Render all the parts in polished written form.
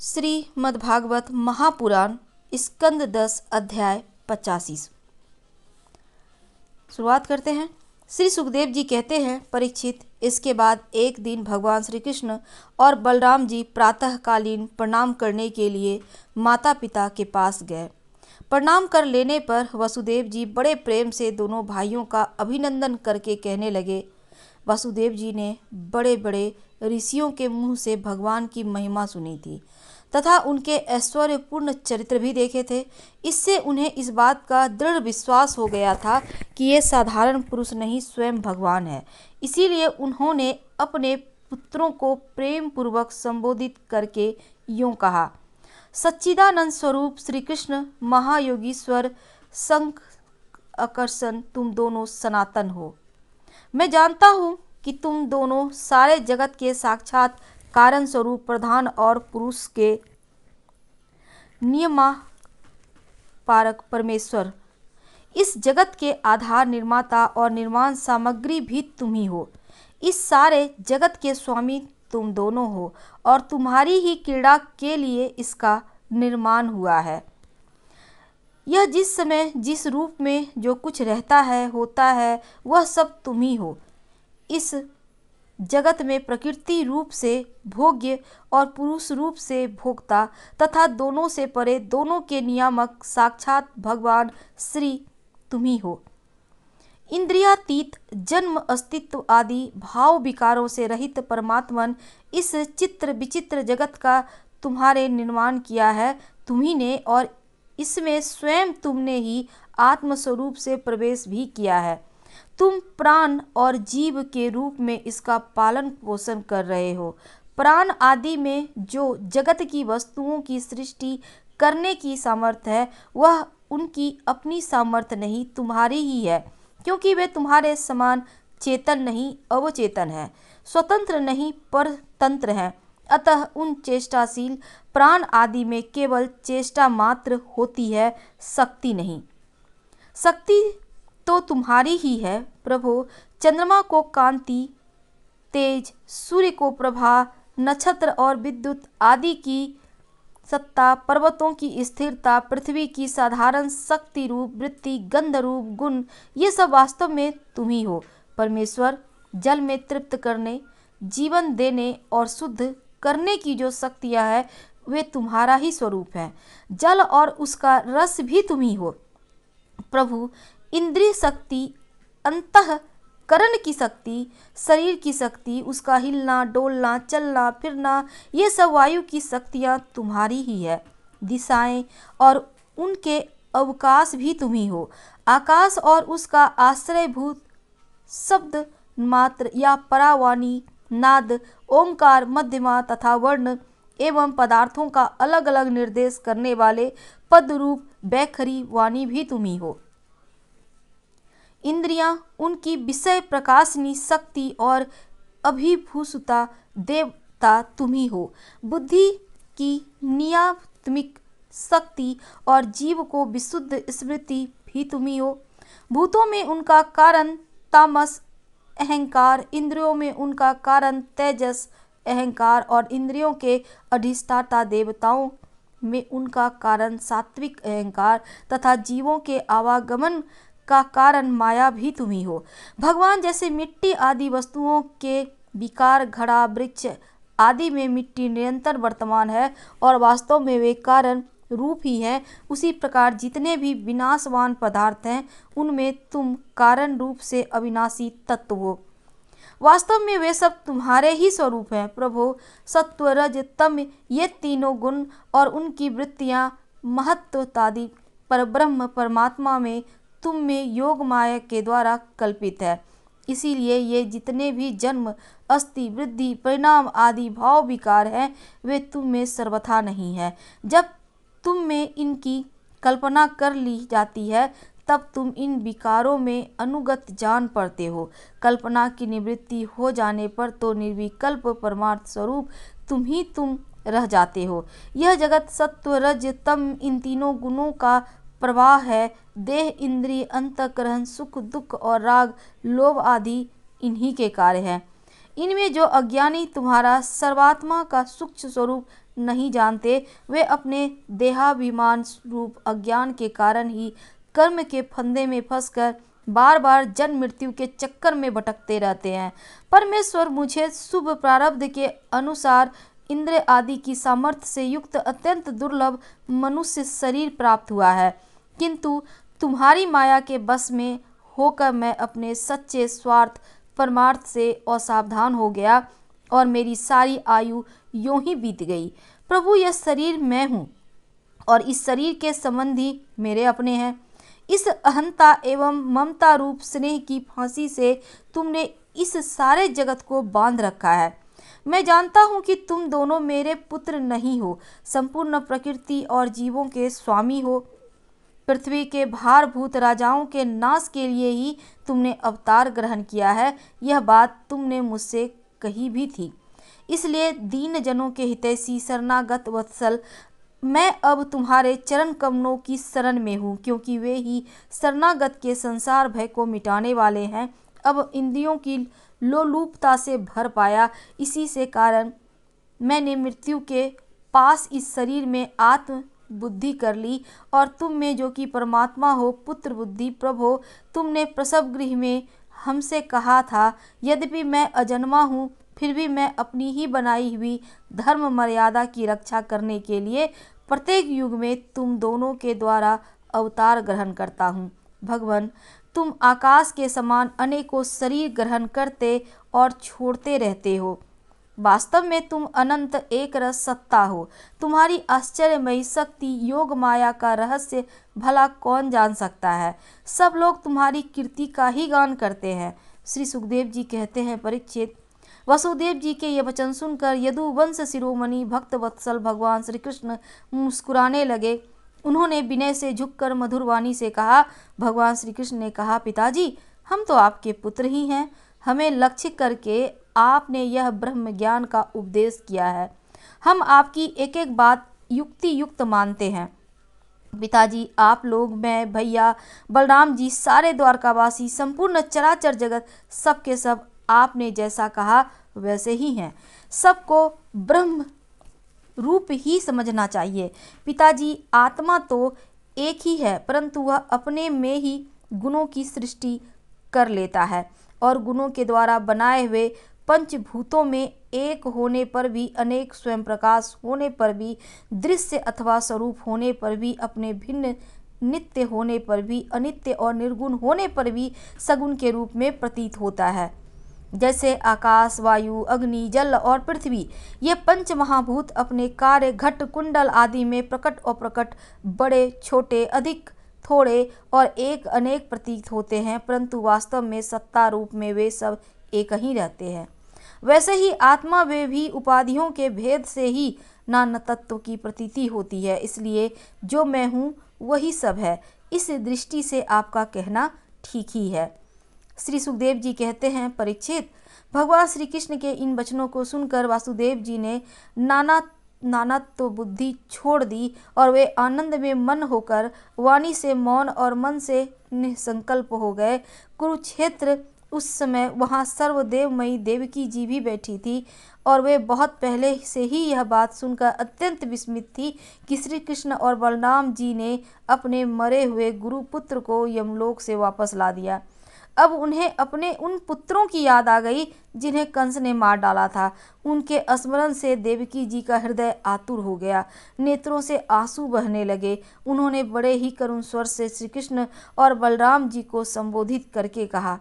श्रीमद्भागवत महापुराण स्कंद 10 अध्याय 85। शुरुआत करते हैं। श्री सुखदेव जी कहते हैं, परीक्षित, इसके बाद एक दिन भगवान श्री कृष्ण और बलराम जी प्रातःकालीन प्रणाम करने के लिए माता पिता के पास गए। प्रणाम कर लेने पर वसुदेव जी बड़े प्रेम से दोनों भाइयों का अभिनंदन करके कहने लगे। वसुदेव जी ने बड़े बड़े ऋषियों के मुंह से भगवान की महिमा सुनी थी तथा उनके ऐश्वर्यपूर्ण चरित्र भी देखे थे। इससे उन्हें इस बात का दृढ़ विश्वास हो गया था कि ये साधारण पुरुष नहीं, स्वयं भगवान है। इसीलिए उन्होंने अपने पुत्रों को प्रेम पूर्वक संबोधित करके यूं कहा, सच्चिदानंद स्वरूप श्री कृष्ण महायोगीश्वर शंख आकर्षण, तुम दोनों सनातन हो। मैं जानता हूँ कि तुम दोनों सारे जगत के साक्षात कारण स्वरूप प्रधान और पुरुष के नियमापारक परमेश्वर, इस जगत के आधार, निर्माता और निर्माण सामग्री भी तुम ही हो। इस सारे जगत के स्वामी तुम दोनों हो और तुम्हारी ही क्रीड़ा के लिए इसका निर्माण हुआ है। यह जिस समय जिस रूप में जो कुछ रहता है, होता है, वह सब तुम ही हो। इस जगत में प्रकृति रूप से भोग्य और पुरुष रूप से भोक्ता तथा दोनों से परे, दोनों के नियामक साक्षात भगवान श्री तुम ही हो। इंद्रियातीत, जन्म, अस्तित्व आदि भाव विकारों से रहित परमात्मन इस चित्र विचित्र जगत का तुम्हारे निर्माण किया है तुम ही ने, और इसमें स्वयं तुमने ही आत्मस्वरूप से प्रवेश भी किया है। तुम प्राण और जीव के रूप में इसका पालन पोषण कर रहे हो। प्राण आदि में जो जगत की वस्तुओं की सृष्टि करने की सामर्थ्य है, वह उनकी अपनी सामर्थ्य नहीं, तुम्हारी ही है, क्योंकि वे तुम्हारे समान चेतन नहीं, अवचेतन है, स्वतंत्र नहीं, परतंत्र हैं। अतः उन चेष्टाशील प्राण आदि में केवल चेष्टा मात्र होती है, शक्ति नहीं। शक्ति तो तुम्हारी ही है प्रभो। चंद्रमा को कांति, तेज, सूर्य को प्रभा, नक्षत्र और विद्युत आदि की सत्ता, पर्वतों की स्थिरता, पृथ्वी की साधारण शक्ति रूप वृत्ति, गंध रूप गुण, ये सब वास्तव में तुम ही हो। परमेश्वर, जल में तृप्त करने, जीवन देने और शुद्ध करने की जो शक्तियाँ हैं, वे तुम्हारा ही स्वरूप है। जल और उसका रस भी तुम ही हो प्रभु। इंद्रिय शक्ति, अंतःकरण की शक्ति, शरीर की शक्ति, उसका हिलना, डोलना, चलना, फिरना, ये सब वायु की शक्तियाँ तुम्हारी ही है। दिशाएं और उनके अवकाश भी तुम ही हो। आकाश और उसका आश्रयभूत शब्द मात्र या परावाणी, नाद, ओंकार, मध्यमा तथा वर्ण एवं पदार्थों का अलग अलग निर्देश करने वाले पद रूप बैखरी वाणी भी तुम ही हो। इंद्रियां, उनकी विषय प्रकाशनी शक्ति और अभिभूषुता देवता तुम ही हो। बुद्धि की नियात्मिक शक्ति और जीव को विशुद्ध स्मृति भी तुम ही हो। भूतों में उनका कारण तामस अहंकार, इंद्रियों में उनका कारण तेजस अहंकार और इंद्रियों के अधिष्ठाता देवताओं में उनका कारण सात्विक अहंकार तथा जीवों के आवागमन का कारण माया भी तुम ही हो। भगवान जैसे मिट्टी आदि वस्तुओं के विकार, घड़ा, वृक्ष आदि में मिट्टी निरंतर वर्तमान है और वास्तव में वे कारण रूप ही हैं, उसी प्रकार जितने भी विनाशवान पदार्थ हैं, उनमें तुम कारण रूप से अविनाशी तत्व हो। वास्तव में वे सब तुम्हारे ही स्वरूप हैं प्रभो। सत्व, रज, तम, ये तीनों गुण और उनकी वृत्तियां महत्वतादि परब्रह्म परमात्मा में तुम में योग माया के द्वारा कल्पित है। इसीलिए ये जितने भी जन्म, अस्थि, वृद्धि, परिणाम आदि भाव विकार हैं, वे तुम में सर्वथा नहीं है। जब तुम में इनकी कल्पना कर ली जाती है, तब तुम इन विकारों में अनुगत जान पड़ते हो। कल्पना की निवृत्ति हो जाने पर तो निर्विकल्प परमार्थ स्वरूप तुम रह जाते हो। यह जगत सत्व, रज, तम, इन तीनों गुणों का प्रवाह है। देह, इंद्रिय, अंतःकरण, सुख दुख और राग, लोभ आदि इन्हीं के कार्य हैं। इनमें जो अज्ञानी तुम्हारा सर्वात्मा का सूक्ष्म स्वरूप नहीं जानते, वे अपने देहाभिमान रूप अज्ञान के कारण ही कर्म के फंदे में फंसकर बार बार जन्म मृत्यु के चक्कर में भटकते रहते हैं। परमेश्वर मुझे शुभ प्रारब्ध के अनुसार इंद्र आदि की सामर्थ्य से युक्त अत्यंत दुर्लभ मनुष्य शरीर प्राप्त हुआ है, किंतु तुम्हारी माया के बस में होकर मैं अपने सच्चे स्वार्थ परमार्थ से असावधान हो गया और मेरी सारी आयु यूं ही बीत गई। प्रभु, यह शरीर मैं हूँ और इस शरीर के संबंधी मेरे अपने हैं। इस अहंता एवं ममता रूप स्नेह की फांसी से तुमने इस सारे जगत को बांध रखा है। मैं जानता हूँ कि तुम दोनों मेरे पुत्र नहीं हो, संपूर्ण प्रकृति और जीवों के स्वामी हो। पृथ्वी के भारभूत राजाओं के नाश के लिए ही तुमने अवतार ग्रहण किया है, यह बात तुमने मुझसे कही भी थी। इसलिए दीन जनों के हितैषी शरणागत वत्सल, मैं अब तुम्हारे चरण कमलों की शरण में हूँ, क्योंकि वे ही शरणागत के संसार भय को मिटाने वाले हैं। अब इंद्रियों की लोलुपता से भर पाया, इसी से कारण मैंने मृत्यु के पास इस शरीर में आत्म बुद्धि कर ली और तुम में जो कि परमात्मा हो, पुत्र बुद्धि प्रभो, तुमने प्रसव गृह में हमसे कहा था, यद्यपि मैं अजन्मा हूँ फिर भी मैं अपनी ही बनाई हुई धर्म मर्यादा की रक्षा करने के लिए प्रत्येक युग में तुम दोनों के द्वारा अवतार ग्रहण करता हूँ। भगवान, तुम आकाश के समान अनेकों शरीर ग्रहण करते और छोड़ते रहते हो। वास्तव में तुम अनंत एक रस सत्ता हो। तुम्हारी आश्चर्यमयी शक्ति योग माया का रहस्य भला कौन जान सकता है। सब लोग तुम्हारी कीर्ति का ही गान करते हैं। श्री सुखदेव जी कहते हैं, परीक्षित, वसुदेव जी के ये वचन सुनकर यदुवंश शिरोमणि भक्त वत्सल भगवान श्री कृष्ण मुस्कुराने लगे। उन्होंने विनय से झुककर मधुर वाणी से कहा, भगवान श्री कृष्ण ने कहा, पिताजी, हम तो आपके पुत्र ही हैं। हमें लक्ष्य करके आपने यह ब्रह्म ज्ञान का उपदेश किया है। हम आपकी एक एक बात युक्ति युक्त मानते हैं। पिताजी, आप लोग, मैं, भैया, बलराम जी, सारे द्वारकावासी, संपूर्ण चराचर जगत, सब के सब आपने जैसा कहा वैसे ही हैं। सबको ब्रह्म रूप ही समझना चाहिए। पिताजी, आत्मा तो एक ही है, परंतु वह अपने में ही गुणों की सृष्टि कर लेता है और गुणों के द्वारा बनाए हुए पंचभूतों में एक होने पर भी, अनेक स्वयं प्रकाश होने पर भी, दृश्य अथवा स्वरूप होने पर भी, अपने भिन्न नित्य होने पर भी, अनित्य और निर्गुण होने पर भी सगुण के रूप में प्रतीत होता है। जैसे आकाश, वायु, अग्नि, जल और पृथ्वी, ये पंच महाभूत अपने कार्य, घट, कुंडल आदि में प्रकट और प्रकट, बड़े छोटे, अधिक थोड़े और एक अनेक प्रतीत होते हैं, परंतु वास्तव में सत्ता रूप में वे सब एक ही रहते हैं। वैसे ही आत्मा में भी उपाधियों के भेद से ही नाना तत्व की प्रतीति होती है। इसलिए जो मैं हूँ वही सब है। इस दृष्टि से आपका कहना ठीक ही है। श्री सुखदेव जी कहते हैं, परीक्षित, भगवान श्री कृष्ण के इन वचनों को सुनकर वासुदेव जी ने नानात्व बुद्धि छोड़ दी और वे आनंद में मन होकर वाणी से मौन और मन से निसंकल्प हो गए। कुरुक्षेत्र उस समय वहाँ सर्वदेवमयी देवकी जी भी बैठी थी और वे बहुत पहले से ही यह बात सुनकर अत्यंत विस्मित थी कि श्री कृष्ण और बलराम जी ने अपने मरे हुए गुरुपुत्र को यमलोक से वापस ला दिया। अब उन्हें अपने उन पुत्रों की याद आ गई जिन्हें कंस ने मार डाला था। उनके स्मरण से देवकी जी का हृदय आतुर हो गया, नेत्रों से आंसू बहने लगे। उन्होंने बड़े ही करुण स्वर से श्री कृष्ण और बलराम जी को संबोधित करके कहा।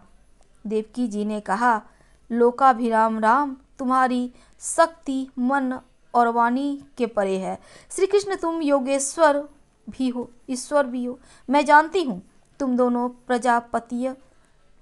देवकी जी ने कहा, लोकाभिराम राम, तुम्हारी शक्ति मन और वाणी के परे है। श्री कृष्ण, तुम योगेश्वर भी हो, ईश्वर भी हो। मैं जानती हूँ तुम दोनों प्रजापतिय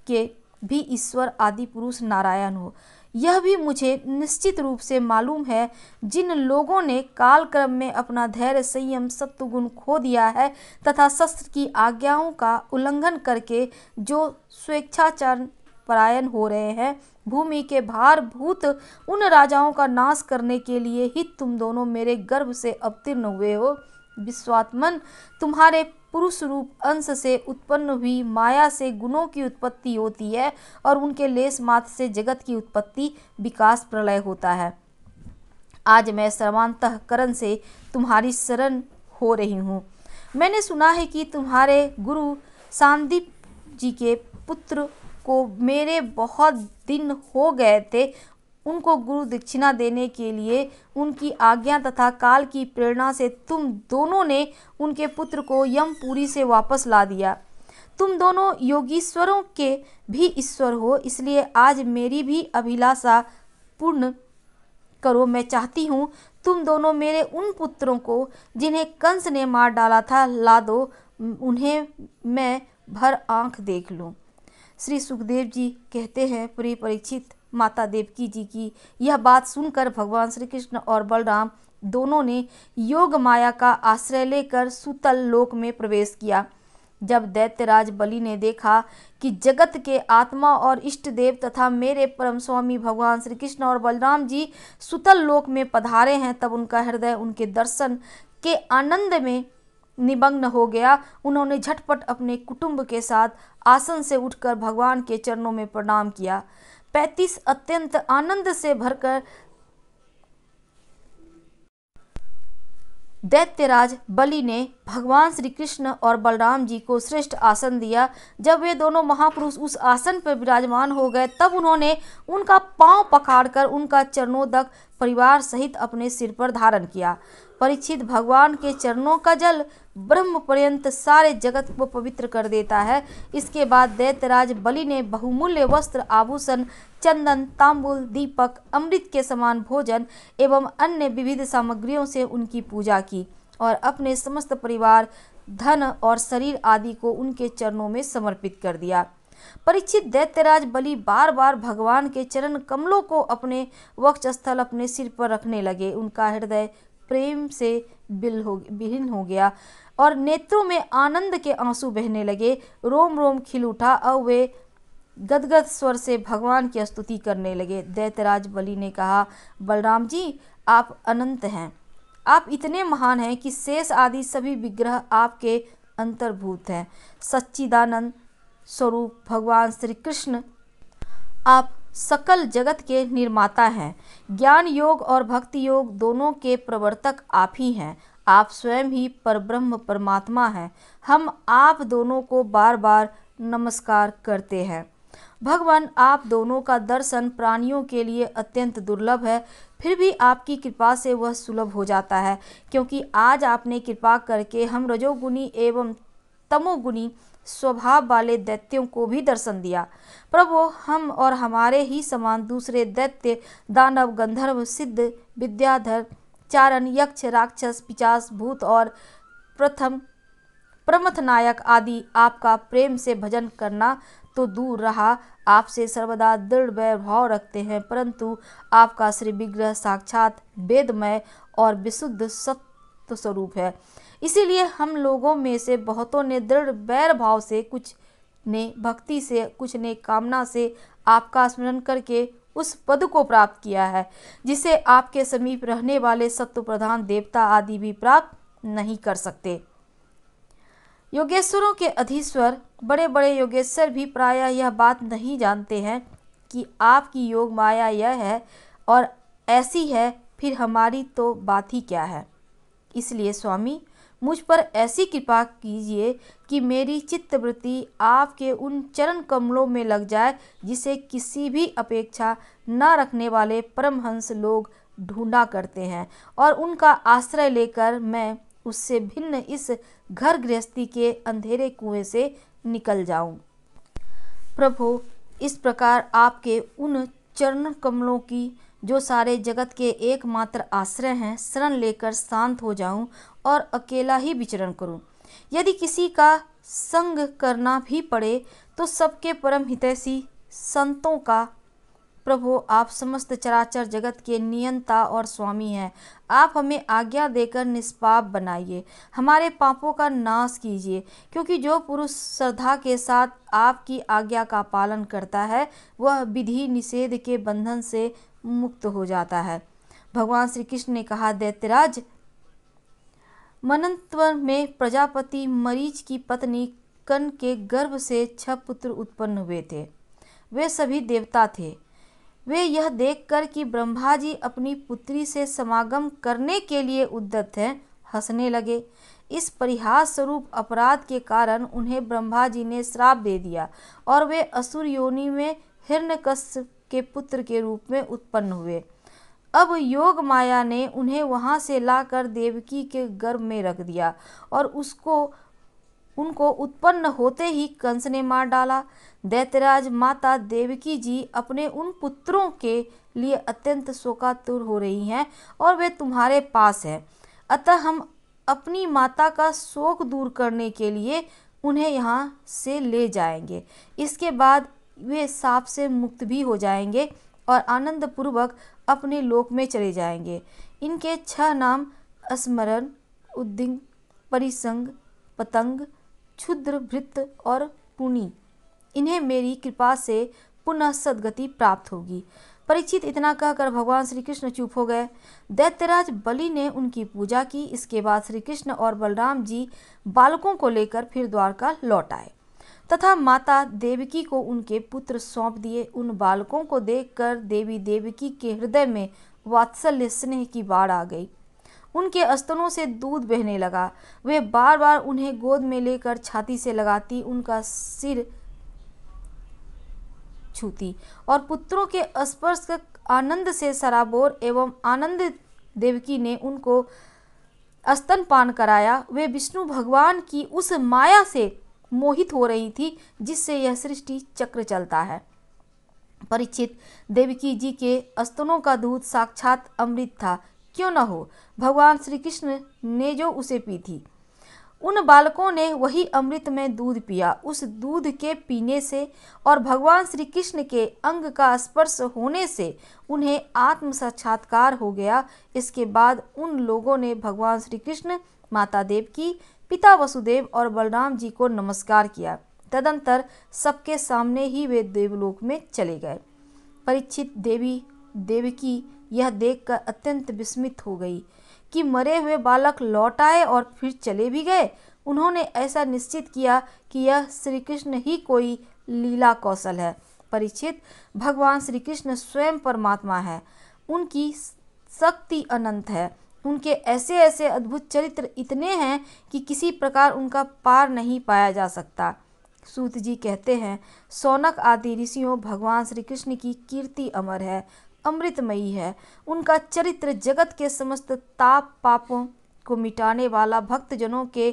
के भी ईश्वर आदि पुरुष नारायण हो। यह भी मुझे निश्चित रूप से मालूम है, जिन लोगों ने काल क्रम में अपना धैर्य, संयम, सत्वगुण खो दिया है तथा शस्त्र की आज्ञाओं का उल्लंघन करके जो स्वेच्छाचार परायण हो रहे हैं, भूमि के भारभूत उन राजाओं का नाश करने के लिए ही तुम दोनों मेरे गर्भ से अवतीर्ण हुए हो। विश्वात्मन, तुम्हारे पुरुष रूप अंश से उत्पन्न हुई माया से गुणों की उत्पत्ति होती है और उनके लेस मात्र से जगत की उत्पत्ति विकास प्रलय होता है। आज मैं सर्वांतःकरण से तुम्हारी शरण हो रही हूँ। मैंने सुना है कि तुम्हारे गुरु सांदीप जी के पुत्र को मेरे बहुत दिन हो गए थे। उनको गुरु दक्षिणा देने के लिए उनकी आज्ञा तथा काल की प्रेरणा से तुम दोनों ने उनके पुत्र को यमपुरी से वापस ला दिया। तुम दोनों योगीश्वरों के भी ईश्वर हो, इसलिए आज मेरी भी अभिलाषा पूर्ण करो। मैं चाहती हूँ तुम दोनों मेरे उन पुत्रों को जिन्हें कंस ने मार डाला था ला दो, उन्हें मैं भर आंख देख लूँ। श्री सुखदेव जी कहते हैं, प्रिय परीक्षित, माता देवकी जी की यह बात सुनकर भगवान श्री कृष्ण और बलराम दोनों ने योग माया का आश्रय लेकर सुतल लोक में प्रवेश किया। जब दैत्यराज बलि ने देखा कि जगत के आत्मा और इष्ट देव तथा मेरे परम स्वामी भगवान श्री कृष्ण और बलराम जी सुतल लोक में पधारे हैं, तब उनका हृदय उनके दर्शन के आनंद में निमग्न हो गया। उन्होंने झटपट अपने कुटुंब के साथ आसन से उठकर भगवान के चरणों में प्रणाम किया। 35 अत्यंत आनंद से भरकर दैत्यराज बलि ने भगवान श्री कृष्ण और बलराम जी को श्रेष्ठ आसन दिया। जब वे दोनों महापुरुष उस आसन पर विराजमान हो गए, तब उन्होंने उनका पांव पकड़कर उनका चरणोदक परिवार सहित अपने सिर पर धारण किया। परीक्षित, भगवान के चरणों का जल ब्रह्म पर्यंत सारे जगत को पवित्र कर देता है। इसके बाद दैत्यराज बलि ने बहुमूल्य वस्त्र, आभूषण, चंदन, तांबूल, दीपक, अमृत के समान भोजन एवं अन्य विविध सामग्रियों से उनकी पूजा की और अपने समस्त परिवार, धन और शरीर आदि को उनके चरणों में समर्पित कर दिया। परीक्षित, दैत्यराज बलि बार बार भगवान के चरण कमलों को अपने वक्षस्थल, अपने सिर पर रखने लगे। उनका हृदय प्रेम से विलीन हो गया और नेत्रों में आनंद के आंसू बहने लगे। रोम रोम खिल उठा और वे गदगद स्वर से भगवान की स्तुति करने लगे। दैत्यराज बलि ने कहा, बलराम जी, आप अनंत हैं। आप इतने महान हैं कि शेष आदि सभी विग्रह आपके अंतर्भूत हैं। सच्चिदानंद स्वरूप भगवान श्री कृष्ण, आप सकल जगत के निर्माता हैं। ज्ञान योग और भक्ति योग दोनों के प्रवर्तक आप ही हैं। आप स्वयं ही परब्रह्म परमात्मा हैं। हम आप दोनों को बार बार नमस्कार करते हैं। भगवान, आप दोनों का दर्शन प्राणियों के लिए अत्यंत दुर्लभ है, फिर भी आपकी कृपा से वह सुलभ हो जाता है, क्योंकि आज आपने कृपा करके हम रजोगुणी एवं तमोगुणी स्वभाव वाले दैत्यों को भी दर्शन दिया। प्रभु, हम और हमारे ही समान दूसरे दैत्य, दानव, गंधर्व, सिद्ध, विद्याधर, चारण, यक्ष, राक्षस, पिशाच, भूत और प्रमथ नायक आदि आपका प्रेम से भजन करना तो दूर रहा, आपसे सर्वदा दृढ़ वैर भाव रखते हैं, परंतु आपका श्री विग्रह साक्षात वेदमय और विशुद्ध सत्य स्वरूप है। इसीलिए हम लोगों में से बहुतों ने दृढ़ वैर भाव से, कुछ ने भक्ति से, कुछ ने कामना से आपका स्मरण करके उस पद को प्राप्त किया है, जिसे आपके समीप रहने वाले सत्व प्रधान देवता आदि भी प्राप्त नहीं कर सकते। योगेश्वरों के अधीश्वर बड़े बड़े योगेश्वर भी प्रायः यह बात नहीं जानते हैं कि आपकी योग माया यह है और ऐसी है, फिर हमारी तो बात ही क्या है। इसलिए स्वामी, मुझ पर ऐसी कृपा कीजिए कि मेरी चित्तवृत्ति आपके उन चरण कमलों में लग जाए, जिसे किसी भी अपेक्षा न रखने वाले परमहंस लोग ढूंढा करते हैं, और उनका आश्रय लेकर मैं उससे भिन्न इस घर गृहस्थी के अंधेरे कुएं से निकल जाऊं। प्रभु, इस प्रकार आपके उन चरण कमलों की, जो सारे जगत के एकमात्र आश्रय हैं, शरण लेकर शांत हो जाऊं और अकेला ही विचरण करूं। यदि किसी का संग करना भी पड़े तो सबके परम हितैषी संतों का। प्रभु, आप समस्त चराचर जगत के नियंता और स्वामी हैं। आप हमें आज्ञा देकर निष्पाप बनाइए, हमारे पापों का नाश कीजिए, क्योंकि जो पुरुष श्रद्धा के साथ आपकी आज्ञा का पालन करता है, वह विधि निषेध के बंधन से मुक्त हो जाता है। भगवान श्री कृष्ण ने कहा, दैत्यराज, मनंतवर में प्रजापति मरीच की पत्नी कन के गर्भ से 6 पुत्र उत्पन्न हुए थे। वे सभी देवता थे। वे यह देखकर कि ब्रह्मा जी अपनी पुत्री से समागम करने के लिए उद्यत हैं, हंसने लगे। इस परिहास स्वरूप अपराध के कारण उन्हें ब्रह्मा जी ने श्राप दे दिया और वे असुर योनि में हिरण्यकश्यप के पुत्र के रूप में उत्पन्न हुए। अब योग माया ने उन्हें वहां से लाकर देवकी के गर्भ में रख दिया और उनको उत्पन्न होते ही कंस ने मार डाला। दैत्यराज माता देवकी जी अपने उन पुत्रों के लिए अत्यंत शोकातुर हो रही हैं और वे तुम्हारे पास हैं। अतः हम अपनी माता का शोक दूर करने के लिए उन्हें यहाँ से ले जाएंगे। इसके बाद वे शाप से मुक्त भी हो जाएंगे और आनंद पूर्वक अपने लोक में चले जाएंगे। इनके 6 नाम स्मरण, उद्दिंग, परिसंग, पतंग, क्षुद्र, भृत और पुनी। इन्हें मेरी कृपा से पुनः सद्गति प्राप्त होगी। परीक्षित इतना कहकर भगवान श्री कृष्ण चुप हो गए। दैत्यराज बलि ने उनकी पूजा की। इसके बाद श्री कृष्ण और बलराम जी बालकों को लेकर फिर द्वारका लौट आए तथा माता देवकी को उनके पुत्र सौंप दिए। उन बालकों को देखकर देवी देवकी के हृदय में वात्सल्य स्नेह की बाढ़ आ गई। उनके स्तनों से दूध बहने लगा। वे बार बार उन्हें गोद में लेकर छाती से लगाती, उनका सिर छूती और पुत्रों के स्पर्श के आनंद से सराबोर एवं आनंद देवकी ने उनको स्तनपान कराया। वे विष्णु भगवान की उस माया से मोहित हो रही थी जिससे यह सृष्टि चक्र चलता है। परीक्षित, देवकी जी के स्तनों का दूध साक्षात अमृत था, क्यों न हो। भगवान श्री कृष्ण ने जो उसे पी थी, उन बालकों ने वही अमृत में दूध पिया। उस दूध के पीने से और भगवान श्री कृष्ण के अंग का स्पर्श होने से उन्हें आत्म साक्षात्कार हो गया। इसके बाद उन लोगों ने भगवान श्री कृष्ण, माता देवकी, पिता वसुदेव और बलराम जी को नमस्कार किया। तदंतर सबके सामने ही वे देवलोक में चले गए। परीक्षित, देवकी यह देखकर अत्यंत विस्मित हो गई कि मरे हुए बालक लौट आए और फिर चले भी गए। उन्होंने ऐसा निश्चित किया कि यह श्री कृष्ण ही कोई लीला कौशल है। परीक्षित, भगवान श्री कृष्ण स्वयं परमात्मा है। उनकी शक्ति अनंत है। उनके ऐसे ऐसे अद्भुत चरित्र इतने हैं कि किसी प्रकार उनका पार नहीं पाया जा सकता। सूत जी कहते हैं, सौनक आदि ऋषियों भगवान श्री कृष्ण की कीर्ति अमर है, अमृतमयी है। उनका चरित्र जगत के समस्त ताप पापों को मिटाने वाला, भक्तजनों के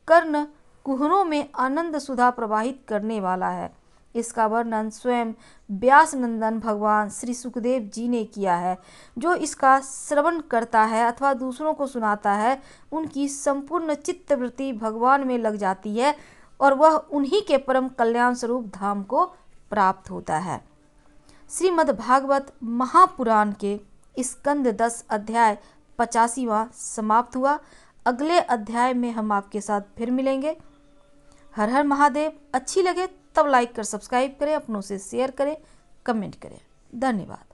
कर्ण कुहरों में आनंद सुधा प्रवाहित करने वाला है। इसका वर्णन स्वयं व्यास नंदन भगवान श्री सुखदेव जी ने किया है। जो इसका श्रवण करता है अथवा दूसरों को सुनाता है, उनकी संपूर्ण चित्तवृत्ति भगवान में लग जाती है और वह उन्हीं के परम कल्याण स्वरूप धाम को प्राप्त होता है। श्रीमद् भागवत महापुराण के स्कंद 10 अध्याय 85वां समाप्त हुआ। अगले अध्याय में हम आपके साथ फिर मिलेंगे। हर हर महादेव। अच्छी लगे तब लाइक कर सब्सक्राइब करें, अपनों से शेयर करें, कमेंट करें। धन्यवाद।